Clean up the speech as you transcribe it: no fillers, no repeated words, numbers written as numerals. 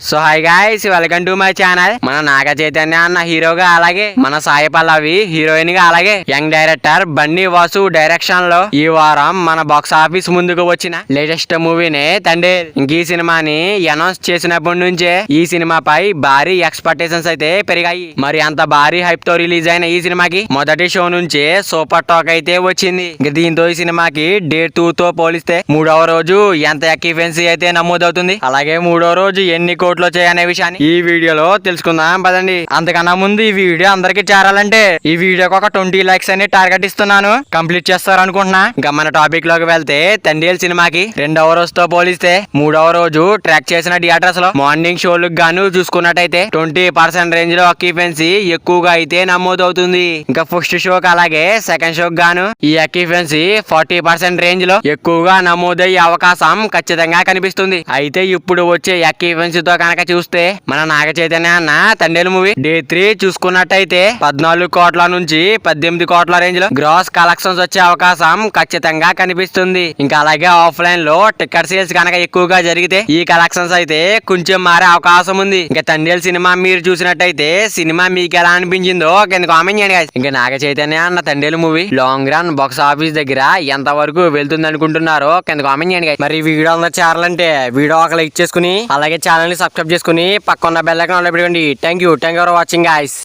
So hi guys, welcome to my channel. మన నాగ చైతన్య అన్న హీరోగా, అలాగే మన సాయి పల్లవి హీరోయిన్ గా, అలాగే young director Bunny Vasu direction లో ఈ వారం మన బాక్స్ ఆఫీస్ ముందుకు వచ్చిన లేటెస్ట్ మూవీనే తండేల్. ఇంక ఈ సినిమాని అనౌన్స్ చేసినప్పటి నుంచే ఈ సినిమాపై భారీ ఎక్స్పెక్టేషన్స్ అయితే పెరిగాయి. మరి అంత భారీ హైప్ తో రిలీజ్ అయిన ఈ సినిమాకి మొదటి షో నుంచే సూపర్ టాక్ అయితే వచ్చింది. ఇంక దీంతో ఈ సినిమాకి డే 2 తో పోలిస్తే మూడవ రోజు ఎంత ఎక్కిఫెన్సీ అయితే నమోదవుతుంది, అలాగే మూడో రోజు ఎన్ని కోట్లు వచ్చాయనే విషయాన్ని ఈ వీడియోలో తెలుసుకుందాం పదండి. అంతకన్నా ముందు ఈ వీడియో అందరికి చేరాలంటే ఈ వీడియోకి ఒక 20 లైక్స్ అని టార్గెట్ ఇస్తున్నాను. కంప్లీట్ చేస్తారు అనుకుంటున్నా. ఇంకా మన టాపిక్ లోకి వెళ్తే, తండేల్ సినిమాకి రెండవ రోజుతో పోలిస్తే మూడవ రోజు ట్రాక్ చేసిన థియేటర్స్ లో మార్నింగ్ షోలకు గాను చూసుకున్నట్టయితే 20% రేంజ్ లో అక్యుపెన్సీ ఎక్కువగా అయితే నమోదవుతుంది. ఇంకా ఫస్ట్ షోకి అలాగే సెకండ్ షోకి గాను ఈ అక్యుపెన్సీ 40% రేంజ్ లో ఎక్కువగా నమోదయ్యే అవకాశం ఖచ్చితంగా కనిపిస్తుంది. అయితే ఇప్పుడు వచ్చే అక్యుపెన్సీతో కనుక చూస్తే మన నాగ చైతన్య అన్న తండేల్ మూవీ డే 3 చూసుకున్నట్టయితే 14 కోట్ల నుంచి 18 కోట్ల రేంజ్ లో గ్రాస్ కలెక్షన్స్ వచ్చే అవకాశం ఖచ్చితంగా కనిపిస్తుంది. ఇంకా అలాగే ఆఫ్లైన్ లో టికెట్ సేల్స్ కనుక ఎక్కువగా జరిగితే ఈ కలెక్షన్స్ అయితే కొంచెం మారే అవకాశం ఉంది. ఇంకా తండేల్ సినిమా మీరు చూసినట్టయితే సినిమా మీకు ఎలా అనిపించిందో కింద కామెంట్ చేయండి guys. ఇంకా నాగ చైతన్య అన్న Thandel movie long run box office దగ్గర ఎంత వరకు వెళ్తుంది అనుకుంటున్నారో కింద కామెంట్ చేయండి guys. మరి వీడియో అందరూ చేరాలంటే వీడియో ఒక లైక్ చేసుకుని అలాగే ఛానల్ ని సబ్స్క్రైబ్ చేసుకుని పక్కన బెల్ ఐకాన్ ఆన్ లో పెట్టుకోండి. Thank you for watching guys.